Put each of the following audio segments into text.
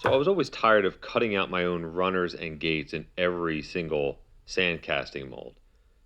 So I was always tired of cutting out my own runners and gates in every single sand casting mold.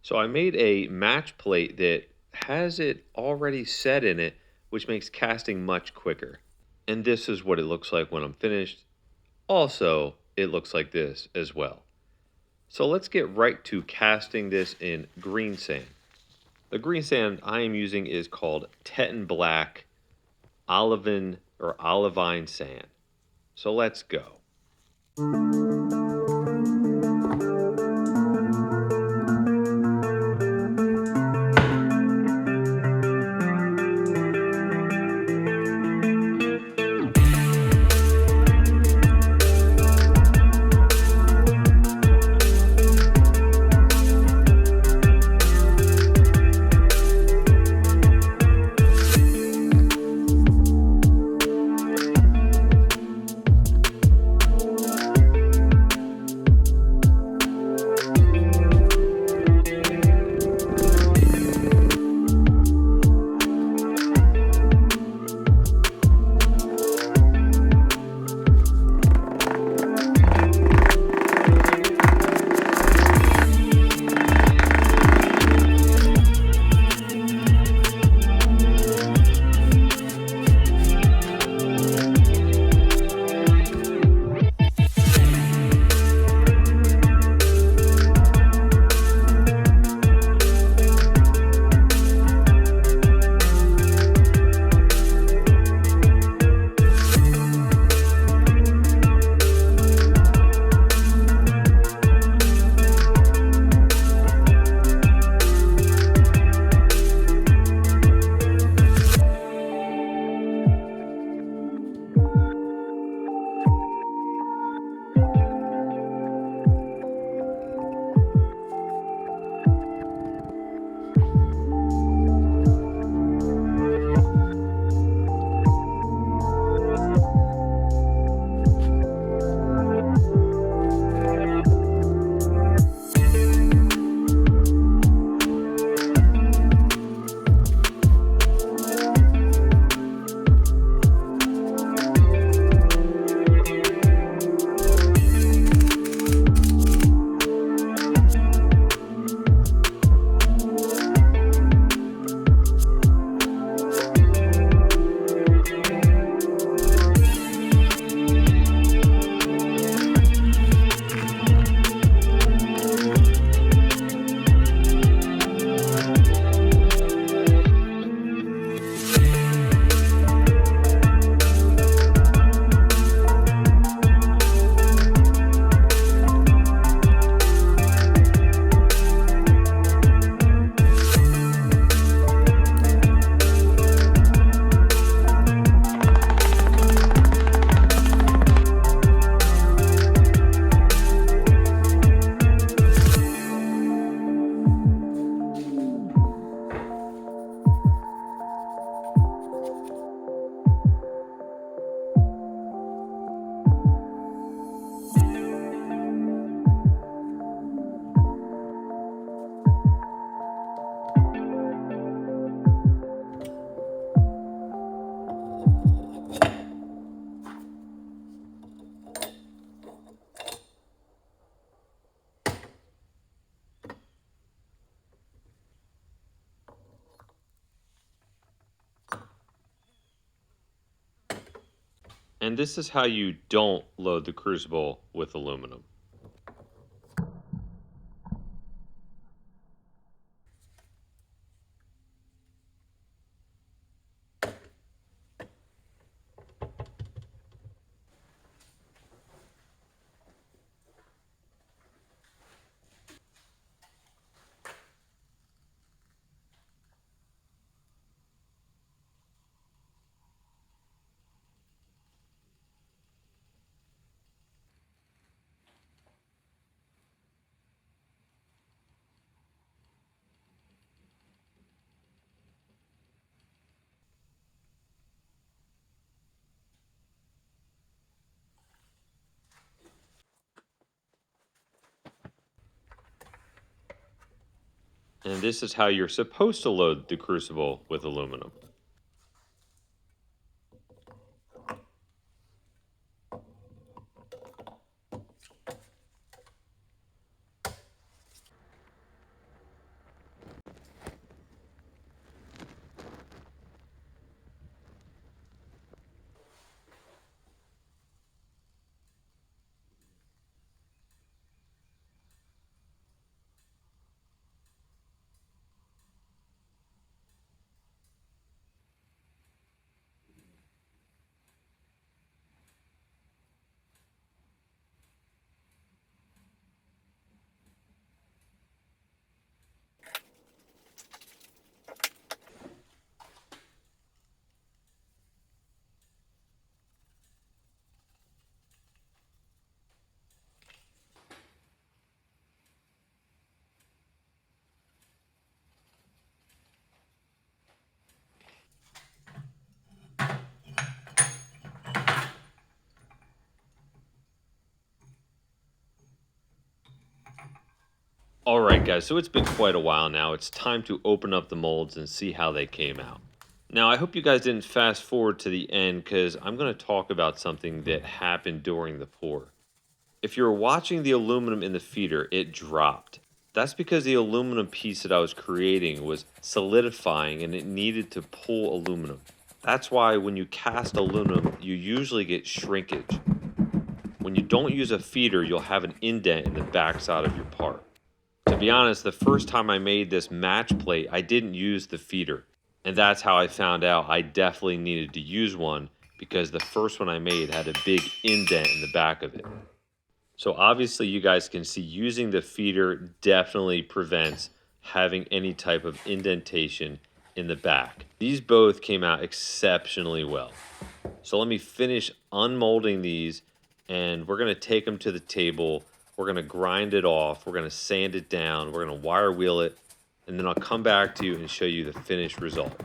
So I made a match plate that has it already set in it, which makes casting much quicker. And this is what it looks like when I'm finished. Also, it looks like this as well. So let's get right to casting this in green sand. The green sand I am using is called Teton Black Olivine Sand. So let's go. And this is how you don't load the crucible with aluminum. And this is how you're supposed to load the crucible with aluminum. All right, guys, so it's been quite a while now. It's time to open up the molds and see how they came out. Now, I hope you guys didn't fast forward to the end because I'm going to talk about something that happened during the pour. If you were watching the aluminum in the feeder, it dropped. That's because the aluminum piece that I was creating was solidifying and it needed to pull aluminum. That's why when you cast aluminum, you usually get shrinkage. When you don't use a feeder, you'll have an indent in the backside of your part. To be honest, the first time I made this match plate, I didn't use the feeder. And that's how I found out I definitely needed to use one because the first one I made had a big indent in the back of it. So obviously you guys can see using the feeder definitely prevents having any type of indentation in the back. These both came out exceptionally well. So let me finish unmolding these and we're going to take them to the table. We're going to grind it off. We're going to sand it down. We're going to wire wheel it. And then I'll come back to you and show you the finished result.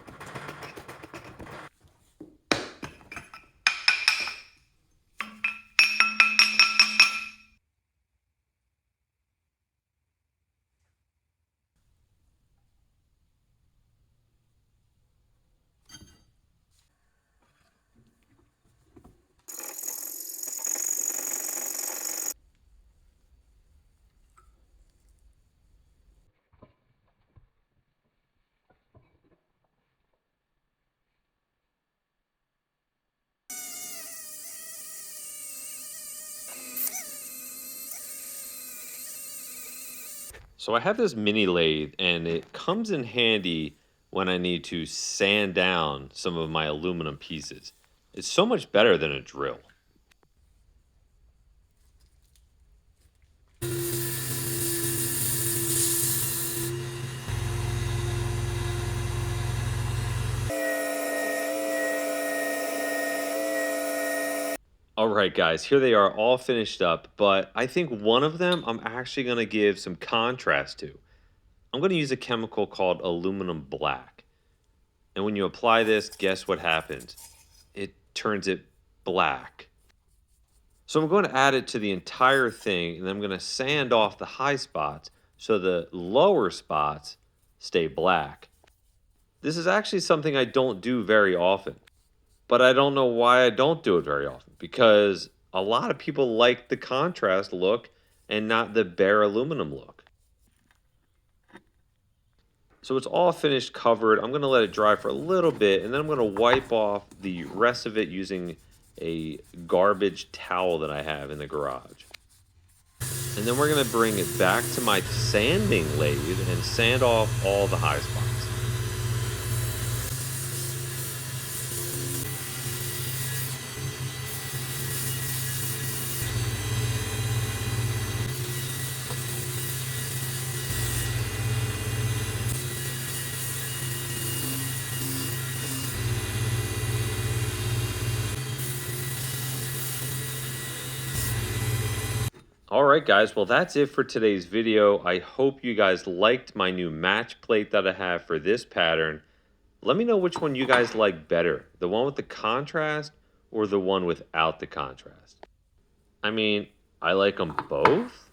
So I have this mini lathe and it comes in handy when I need to sand down some of my aluminum pieces. It's so much better than a drill. All right, guys, here they are all finished up, but I think one of them I'm actually going to give some contrast to. I'm going to use a chemical called aluminum black. And when you apply this, guess what happens? It turns it black. So I'm going to add it to the entire thing, and I'm going to sand off the high spots so the lower spots stay black. This is actually something I don't do very often, but I don't know why I don't do it very often because a lot of people like the contrast look and not the bare aluminum look. So it's all finished, covered. I'm going to let it dry for a little bit, and then I'm going to wipe off the rest of it using a garbage towel that I have in the garage. And then we're going to bring it back to my sanding lathe and sand off all the high spots. All right, guys. Well, that's it for today's video. I hope you guys liked my new match plate that I have for this pattern. Let me know which one you guys like better, the one with the contrast or the one without the contrast. I mean, I like them both,